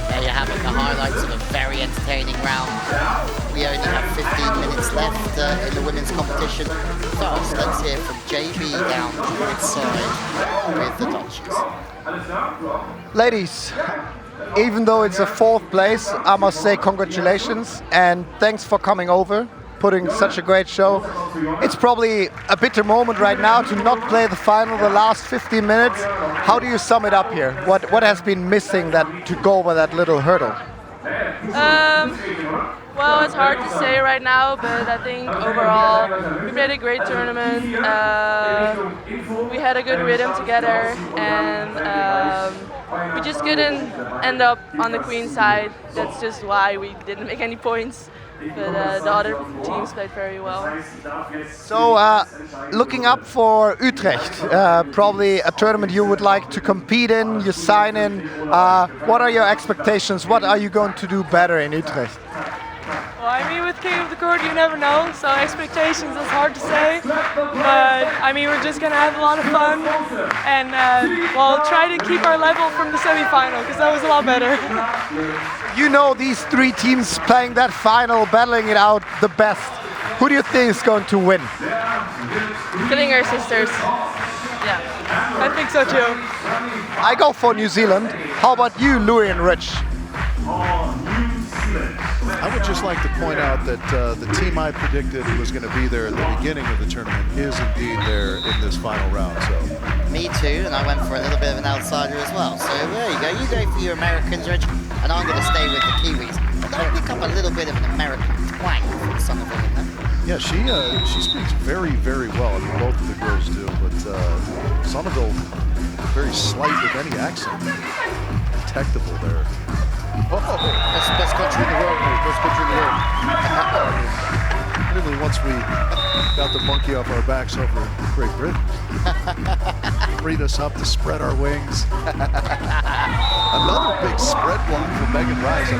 Speaker 2: There you have it, the highlights of a very entertaining round. We only have 15 minutes left in the women's competition. First, let's hear from JB down its side with the Dutchies.
Speaker 3: Ladies, even though it's a 4th place, I must say congratulations and thanks for coming over, putting such a great show. It's probably a bitter moment right now to not play the final the last 15 minutes. How do you sum it up here? What has been missing to go over that little hurdle?
Speaker 7: Well, it's hard to say right now, but I think overall we played a great tournament. We had a good rhythm together, and we just couldn't end up on the queen side. That's just why we didn't make any points. But the other teams played very well.
Speaker 3: So, looking up for Utrecht, probably a tournament you would like to compete in, you sign in. What are your expectations? What are you going to do better in Utrecht?
Speaker 7: Well, I mean, with King of the Court, you never know, so expectations is hard to say. But, I mean, we're just going to have a lot of fun and, well, try to keep our level from the semi-final, because that was a lot better.
Speaker 3: You know these 3 teams playing that final, battling it out the best. Who do you think is going to win?
Speaker 7: Killinger sisters. Yeah, I think so too.
Speaker 3: I go for New Zealand. How about you, Louis and Rich?
Speaker 1: I would just like to point out that the team I predicted was going to be there at the beginning of the tournament is indeed there in this final round. So
Speaker 2: Me too, and I went for a little bit of an outsider as well. So there you go. You go for your Americans, Rich, and I'm going to stay with the Kiwis. I'll pick up a little bit of an American twang from Somerville in there.
Speaker 1: yeah, she speaks very, very well. I mean, both of the girls do, but Somerville, very slight, if any, accent detectable there. Oh,
Speaker 2: Best country in the world, mate. Best country in the world.
Speaker 1: really, once we got the monkey off our backs over Great Britain, freed us up to spread our wings. Another big spread block for Megan Rice.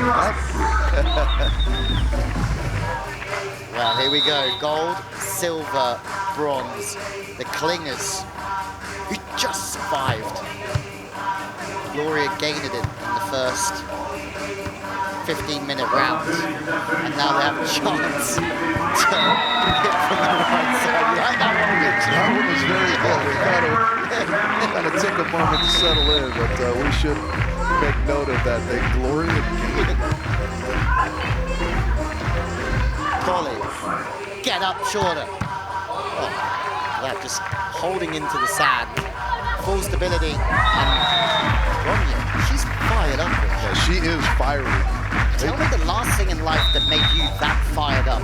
Speaker 2: Well, here we go. Gold, silver, bronze. The Clingers, who just survived. Gloria gained it in the first 15-minute round, and now they have a chance to hit from the right side. You like that one, Rich?
Speaker 1: That one was very good. We got to take a moment to settle in, but we should make note of that. They Gloria gained.
Speaker 2: Polly, get up shorter. Oh, that just holding into the sand. Full stability, and Ronya, she's fired up.
Speaker 1: Yeah, she is fiery.
Speaker 2: Tell me the last thing in life that made you that fired up.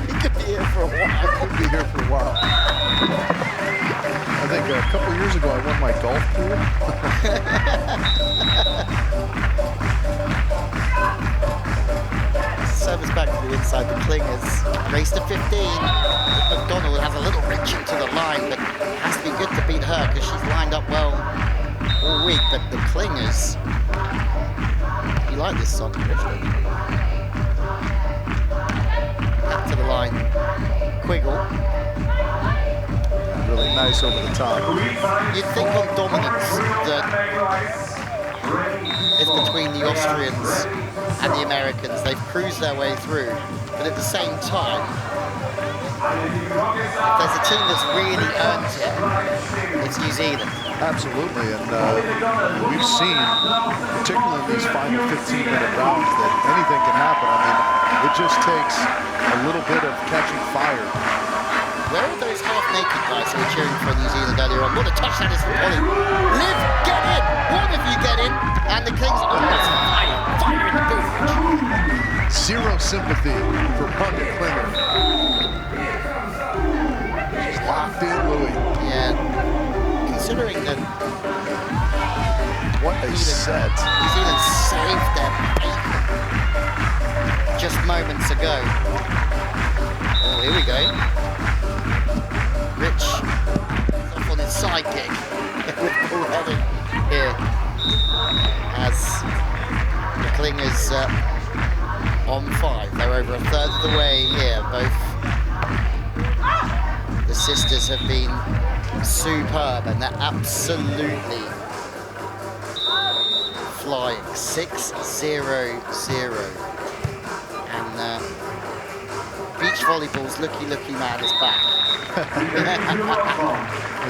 Speaker 2: You could be here for a while.
Speaker 1: Could be here for a while. I think a couple years ago I won my golf pool.
Speaker 2: Service back to the inside, the Clingers. Race to 15. McDonald has a little reach into the line, but it has to be good to beat her because she's lined up well all week. But the Clingers, you like this song, Richard? Back to the line, Quiggle.
Speaker 1: Really nice over the top.
Speaker 2: You'd think on dominance that it's between the Austrians and the Americans. They've cruised their way through, but at the same time, if there's a team that's really earned it, it's New Zealand.
Speaker 1: Absolutely, and we've seen, particularly in these final 15-minute rounds, that anything can happen. I mean, it just takes a little bit of catching fire.
Speaker 2: Where are those half-naked guys who were cheering for New Zealand earlier on? What a touch that is from Polly. Liv, get in! One of you get in! And the Kings almost fire in the booth.
Speaker 1: Zero sympathy for Bucket Klinger. She's locked in, Louis.
Speaker 2: Yeah. Considering that
Speaker 1: What a set.
Speaker 2: New Zealand saved their bacon just moments ago. Oh, here we go. Rich off on his sidekick with Paul Heading here as the Clingers on 5. They're over a third of the way here. Both the sisters have been superb, and they're absolutely flying. 6-0-0. And beach volleyball's looky man is back.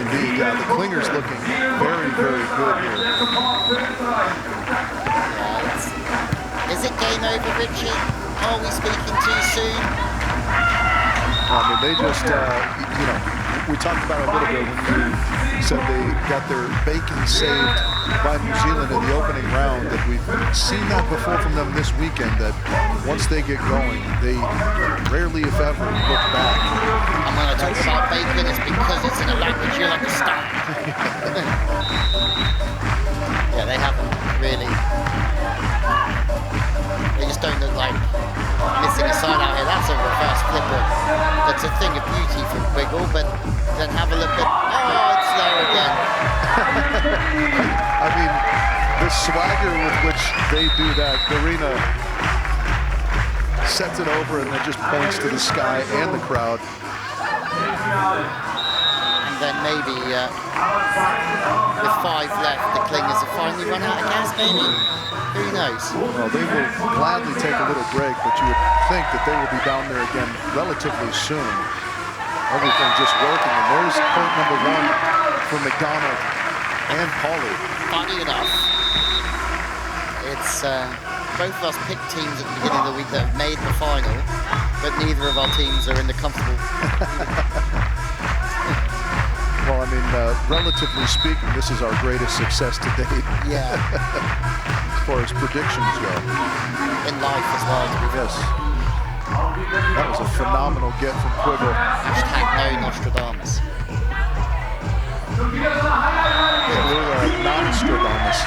Speaker 1: Indeed, yeah, the Clingers looking very, very good here.
Speaker 2: Is it game over, Richie? Are we speaking too soon?
Speaker 1: I mean, they just, you know, we talked about it a little bit when you said they got their bacon saved by New Zealand in the opening round, that we've seen that before from them this weekend, that once they get going, they rarely, if ever, look back.
Speaker 2: And when I talk about bacon, it's because it's in a language you'll understand. Yeah, they haven't really. They just don't look like missing a side out here. That's a reverse flipper. That's a thing of beauty from Wiggle, but then have a look at, oh, it's there again.
Speaker 1: I mean, the swagger with which they do that, Garina sets it over and then just points to the sky and the crowd.
Speaker 2: And then maybe with 5 left, the Clingers have finally run out of gas, maybe? Who knows?
Speaker 1: Well, they will gladly take a little break, but you would think that they will be down there again relatively soon. Everything just working, and there's point number 1 for McDonald and Pauly.
Speaker 2: Funny enough, it's both of us picked teams at the beginning of the week that have made the final, but neither of our teams are in the comfortable.
Speaker 1: Well, I mean, relatively speaking, this is our greatest success to date.
Speaker 2: Yeah.
Speaker 1: As far as predictions go.
Speaker 2: In life as well.
Speaker 1: Yes. That was a phenomenal get from Quibble.
Speaker 2: Hashtag no Nostradamus.
Speaker 1: Yeah, we're non-Nostradamus.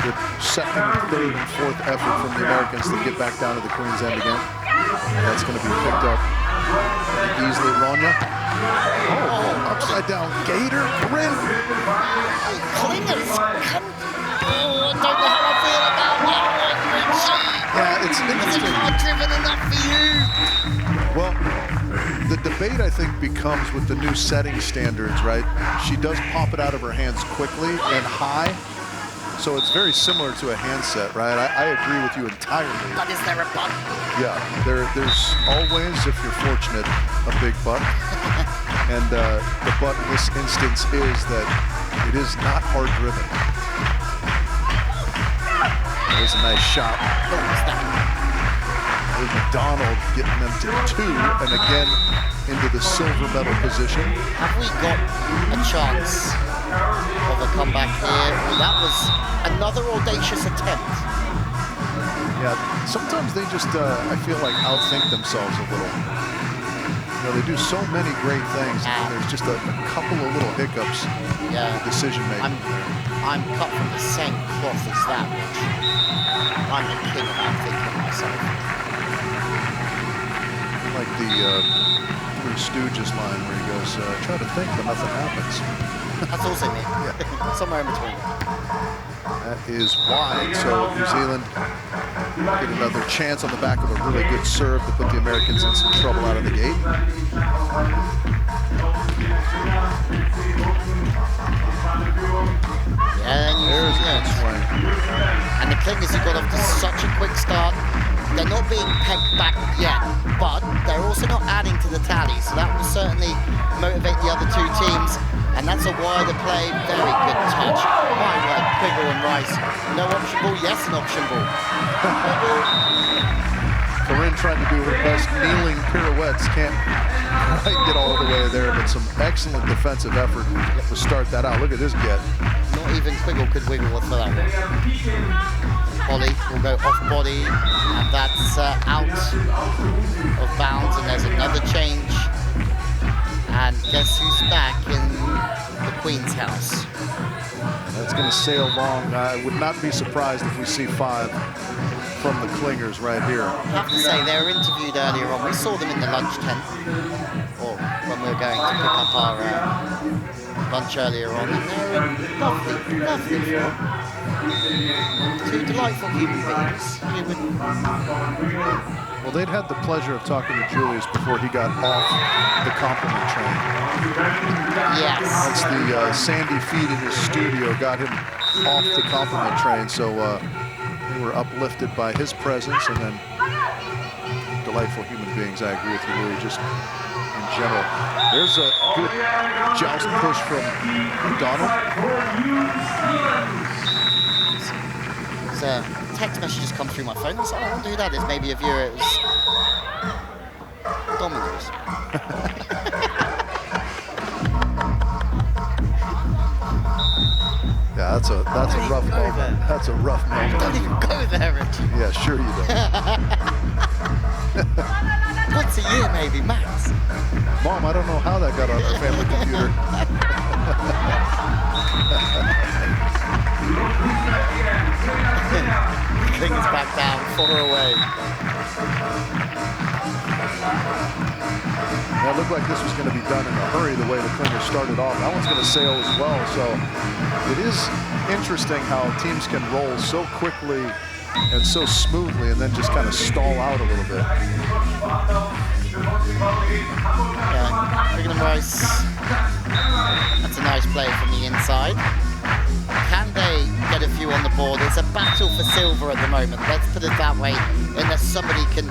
Speaker 1: Good second, third, and fourth effort from the Americans to get back down to the Queen's End again. And that's going to be picked up easily. Ronya. Oh, upside down gator. Corinne.
Speaker 2: Clingers, come. Oh, I don't know how I feel about that one, Richie.
Speaker 1: Yeah, it's
Speaker 2: Is it
Speaker 1: interesting.
Speaker 2: hard driven enough for you?
Speaker 1: Well, the debate, I think, becomes with the new setting standards, right? She does pop it out of her hands quickly and high. So it's very similar to a handset, right? I agree with you entirely.
Speaker 2: But is there a button?
Speaker 1: Yeah, there's always, if you're fortunate, a big butt. And the butt in this instance is that it is not hard driven. There's a nice shot. There's McDonald getting them to 2, and again into the silver medal position.
Speaker 2: Have we got a chance of a comeback here? Well, that was another audacious attempt.
Speaker 1: Yeah, sometimes they just, I feel like, outthink themselves a little. You know, they do so many great things, and there's just a couple of little hiccups in decision making.
Speaker 2: I'm cut from the same cloth as that, Rich. I'm the king of outthinking myself.
Speaker 1: Like the Three Stooges line where he goes, try to think, but nothing happens.
Speaker 2: That's also me.
Speaker 1: Yeah.
Speaker 2: Somewhere in between.
Speaker 1: That is wide, so New Zealand get another chance on the back of a really good serve to put the Americans in some trouble out of the gate.
Speaker 2: And
Speaker 1: there's a good swing.
Speaker 2: And the Clingers have got off to such a quick start. They're not being pegged back yet, but they're also not adding to the tally, so that will certainly motivate the other 2 teams. And that's a wider play, very good touch. My word, Quiggle and Rice. No option ball, yes, an option ball.
Speaker 1: Corinne trying to do her best kneeling pirouettes, can't quite get all the way there, but some excellent defensive effort to start that out. Look at this get.
Speaker 2: Not even Quiggle could wiggle for that one. Polly will go off body, and that's out of bounds, and there's another change. And guess who's back in the Queen's house?
Speaker 1: That's going to sail long. I would not be surprised if we see 5 from the Clingers right here.
Speaker 2: I have to say, they were interviewed earlier on. We saw them in the lunch tent, or when we were going to pick up our lunch earlier on, and they were in lovely form. 2 delightful human beings.
Speaker 1: Well, they'd had the pleasure of talking to Julius before he got off the compliment train.
Speaker 2: Yes.
Speaker 1: Once the sandy feet in his studio got him off the compliment train, so they were uplifted by his presence, and then delightful human beings. I agree with you, Louis, just in general. There's a good joust push from Donald.
Speaker 2: There's a text message just come through my phone. So I wonder who that is. Maybe a viewer. It was Domino's.
Speaker 1: Yeah, that's a rough moment. That's a rough moment.
Speaker 2: Don't even go there, Richie.
Speaker 1: Yeah, sure you don't.
Speaker 2: Once a year, maybe, max.
Speaker 1: Mom, I don't know how that got on our family computer.
Speaker 2: Things back down, far away.
Speaker 1: Yeah, it looked like this was going to be done in a hurry the way the Klinger started off. That one's going to sail as well, so it is interesting how teams can roll so quickly and so smoothly and then just kind of stall out a little bit.
Speaker 2: Yeah, Brigham Rice. That's a nice play from the inside. Can they get a few on the board? It's a battle for silver at the moment. Let's put it that way, unless somebody can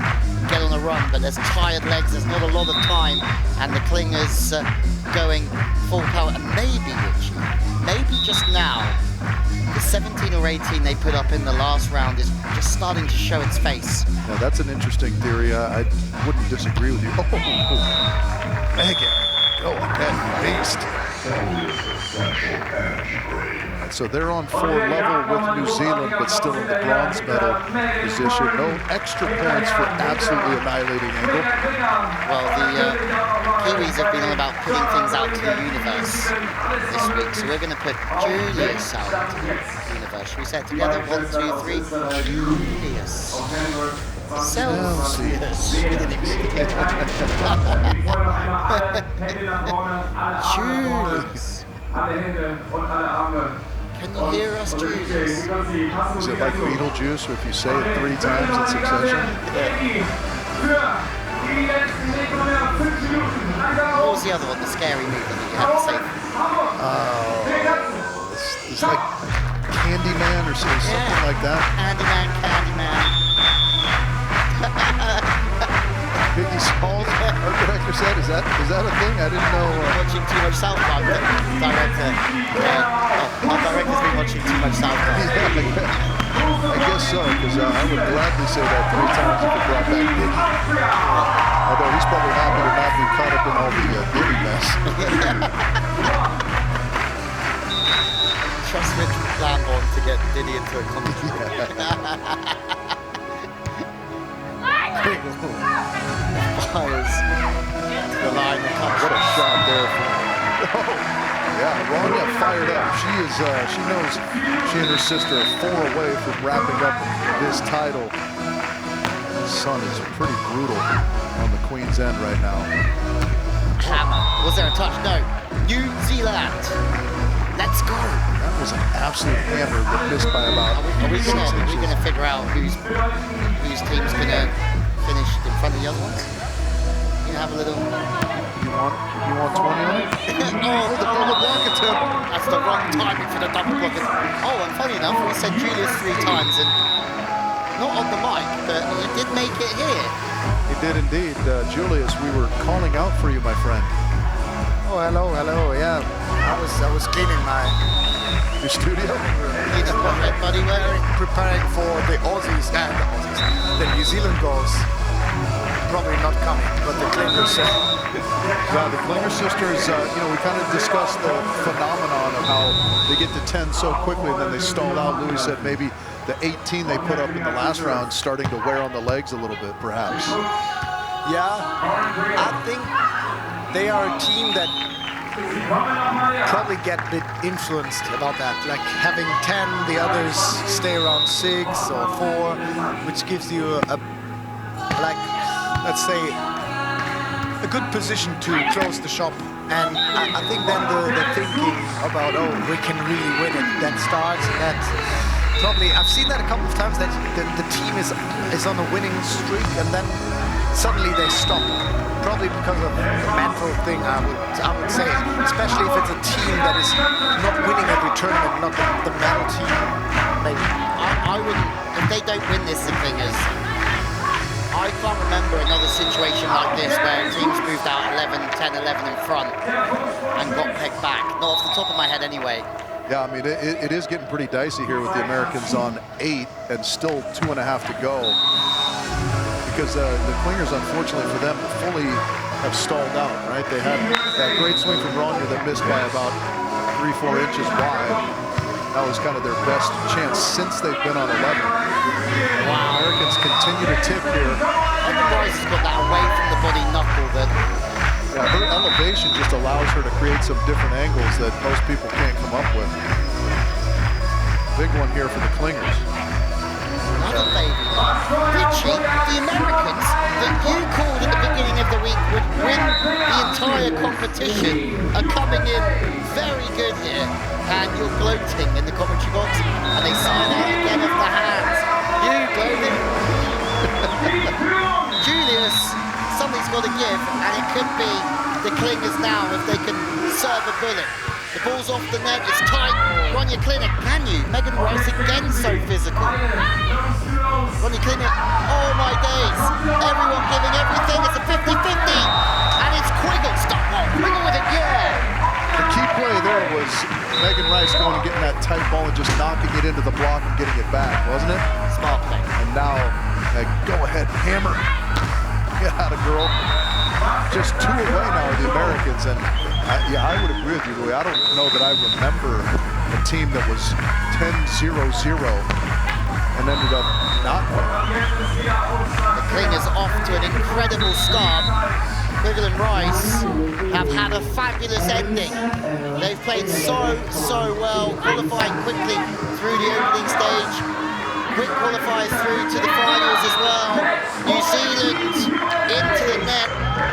Speaker 2: get on a run. But there's tired legs, there's not a lot of time, and the Klingers going full power. And maybe, Richie, maybe just now, the 17 or 18 they put up in the last round is just starting to show its face.
Speaker 1: Now, that's an interesting theory. I wouldn't disagree with you. Oh, Megan, go ahead, beast. So they're on 4 level with New Zealand, but still in the bronze medal position. No extra points for absolutely annihilating Engel.
Speaker 2: Well, the Kiwis have been on about putting things out to the universe this week, so we're going to put Julius out to the universe. Should we say it together? 1, 2, 3. Julius. Celsius. Julius. Can you hear us, Julius?
Speaker 1: Is it like Beetlejuice if you say it 3 times in succession?
Speaker 2: What was the other one, the scary movie that you had to say?
Speaker 1: It's like Candyman or something like that.
Speaker 2: Candyman.
Speaker 1: Biggie Smalls, our director said, is that a thing? I didn't know.
Speaker 2: Watching too much South Park, director. Our director's been watching too much South Park.
Speaker 1: I guess so, because I would gladly say that 3 times if it brought back Biggie. Although he's probably happy to not be caught up in all the Diddy mess.
Speaker 2: Trust Rich Lamborn to get Diddy into a commentary. Fires the line and comes.
Speaker 1: What a shot there. Yeah, Rania fired up. She knows she and her sister are 4 away from wrapping up this title. The sun is pretty brutal on the Queen's End right now.
Speaker 2: Hammer. Was there a touch? No. New Zealand. Let's go.
Speaker 1: That was an absolute hammer that missed by about
Speaker 2: Are we
Speaker 1: 6 inches.
Speaker 2: gonna figure out whose team's gonna finish in front of the other ones? You have a little.
Speaker 1: You want 20 on it?
Speaker 2: Oh,
Speaker 1: the double block attempt.
Speaker 2: That's the wrong timing for the double block. Oh, and funny enough, we said Julius 3 times, and not on the mic, but he did make it here.
Speaker 1: He did indeed. Julius, we were calling out for you, my friend.
Speaker 3: Oh, hello. Yeah, I was cleaning
Speaker 1: Your studio?
Speaker 2: You know what, buddy?
Speaker 3: preparing for the the New Zealand goals. Probably not coming, but the Klinger
Speaker 1: Yeah, the Klinger sisters, we kind of discussed the phenomenon of how they get to 10 so quickly and then they stall out. Louis said maybe the 18 they put up in the last round starting to wear on the legs a little bit, perhaps.
Speaker 3: Yeah, I think they are a team that probably get a bit influenced about that, like having 10, the others stay around 6 or 4, which gives you let's say, a good position to close the shop. And I think then the thinking about, we can really win it, that starts, and
Speaker 8: probably, I've seen that a couple of times, that the team is on a winning streak and then suddenly they stop. Probably because of the mental thing, I would say, especially if it's a team that is not winning every tournament, not the medal team. Maybe.
Speaker 2: I wouldn't, if they don't win this, the Clingers, I can't remember another situation like this where teams moved out 10, 11 in front and got pegged back. Not off the top of my head anyway.
Speaker 1: Yeah, I mean, it is getting pretty dicey here with the Americans on 8 and still 2.5 to go. Because the Clingers, unfortunately for them, fully have stalled out, right? They had that great swing from Ronja that missed by about 3-4 inches wide. That was kind of their best chance since they've been on 11.
Speaker 2: Wow.
Speaker 1: Americans continue to tip here.
Speaker 2: Megan Rice has got that away from the body knuckle that...
Speaker 1: Yeah, her elevation just allows her to create some different angles that most people can't come up with. Big one here for the Clingers.
Speaker 2: Another baby. Richie, the Americans that you called at the beginning of the week would win the entire competition are coming in very good here, and you're gloating in the commentary box, and they sign out again off the hands. You gloating. Julius, something's got to give, and it could be the Clingers now if they can serve a bullet. The ball's off the net, it's tight. Ronja Klinik, can you? Megan Rice again so physical. Ronja Klinik, oh my days. Everyone giving everything, it's a 50-50. And it's Quiggle, stop one, Quiggle with it, yeah.
Speaker 1: The key play there was Megan Rice going and getting that tight ball and just knocking it into the block and getting it back, wasn't it?
Speaker 2: Smart play.
Speaker 1: And now, go ahead, hammer. Get out of girl. Just 2 away now are the Americans, and yeah, I would agree with you, Louis. I don't know that I remember a team that was 10-0-0 and ended up not winning.
Speaker 2: The Clingers off to an incredible start. Quiggle and Rice have had a fabulous ending. They've played so well, qualifying quickly through the opening stage. Quick qualifiers through to the finals as well. New Zealand into the net,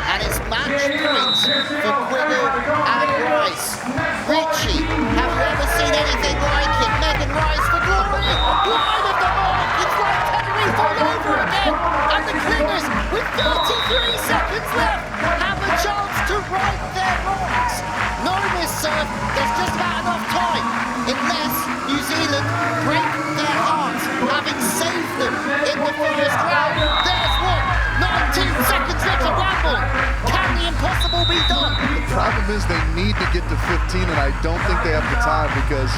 Speaker 2: and it's match points for Quiggle and Rice. Richie, have you ever seen anything like it? Megan Rice for glory, wide of the mark. It's like Tenerife all over again, and the Clingers, with 33 seconds left, have a chance to right their marks. No miss serve, there's just about enough time, unless New Zealand break their hearts, having saved them in the first round. There's one, 19 seconds left to ramble. Can the impossible be done?
Speaker 1: The problem is they need to get to 15, and I don't think they have the time because...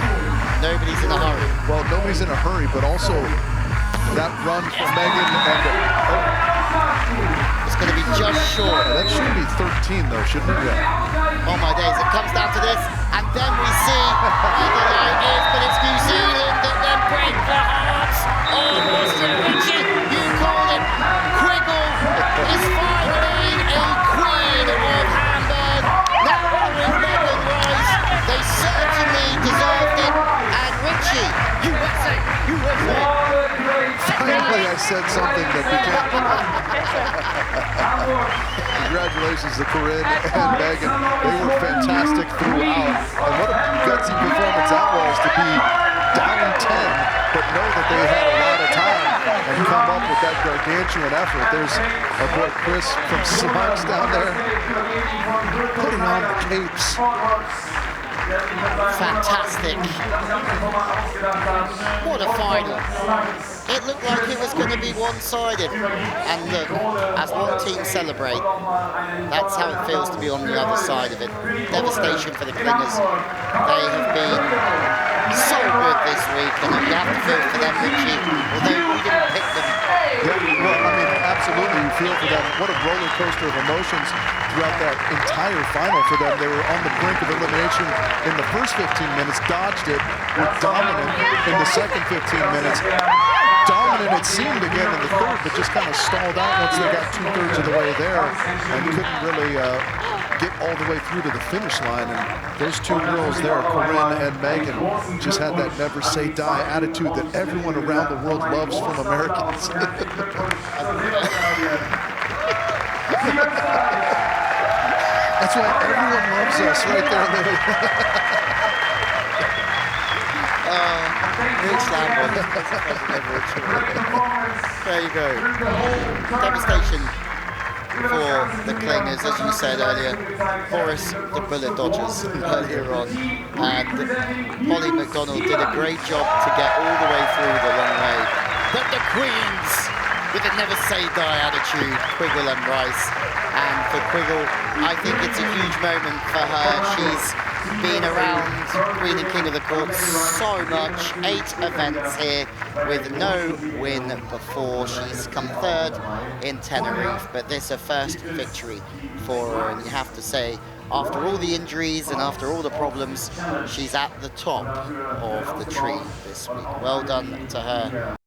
Speaker 2: Nobody's in a hurry.
Speaker 1: Well, nobody's in a hurry, but also that run from Megan and...
Speaker 2: It's going to be just short.
Speaker 1: That should be 13, though, shouldn't it? Yeah.
Speaker 2: Oh my days, it comes down to this, and then we see where the line is, but it's New Zealand that then break the hearts. Oh, Mr. Richard, you call it. Quiggle is finally a queen of Hamburg. Now with Megan Rice, they certainly deserved it. And Richie, USA.
Speaker 1: Finally, I said something that became... Congratulations to Corinne and Megan. They were fantastic throughout. And what a gutsy performance that was to be down 10, but know that they had a lot of time and come up with that gargantuan effort. There's our boy Chris from Smugs down there putting on the capes.
Speaker 2: Fantastic. What a final. It looked like it was going to be one-sided. And look, as one team celebrate, that's how it feels to be on the other side of it. Devastation for the Clingers. They have been so good this week, and you have to feel for them, Richie, although we didn't pick them.
Speaker 1: Yeah, well, I mean, absolutely, you feel for them. What a roller coaster of emotions throughout that entire final for them. They were on the brink of elimination in the first 15 minutes, dodged it, were dominant in the second 15 minutes. Dominant, it seemed, again in the third, but just kind of stalled out once they got 2/3 of the way there and couldn't really get all the way through to the finish line. And those two girls there, Corinne and Megan, just had that never say die attitude that everyone around the world loves from Americans. That's why everyone loves us right there, Lily.
Speaker 2: Rick Slambo. There you go. Devastation for the Clingers, as you said earlier. Boris the Bullet Dodgers earlier on. And Polly McDonald did a great job to get all the way through the long way. But the Queens, with a never say die attitude, Quiggle and Rice. And for Quiggle, I think it's a huge moment for her. She's been around Queen and King of the Court so much. 8 events here with no win before. She's come 3rd in Tenerife, but this is her first victory for her. And you have to say, after all the injuries and after all the problems, she's at the top of the tree this week. Well done to her.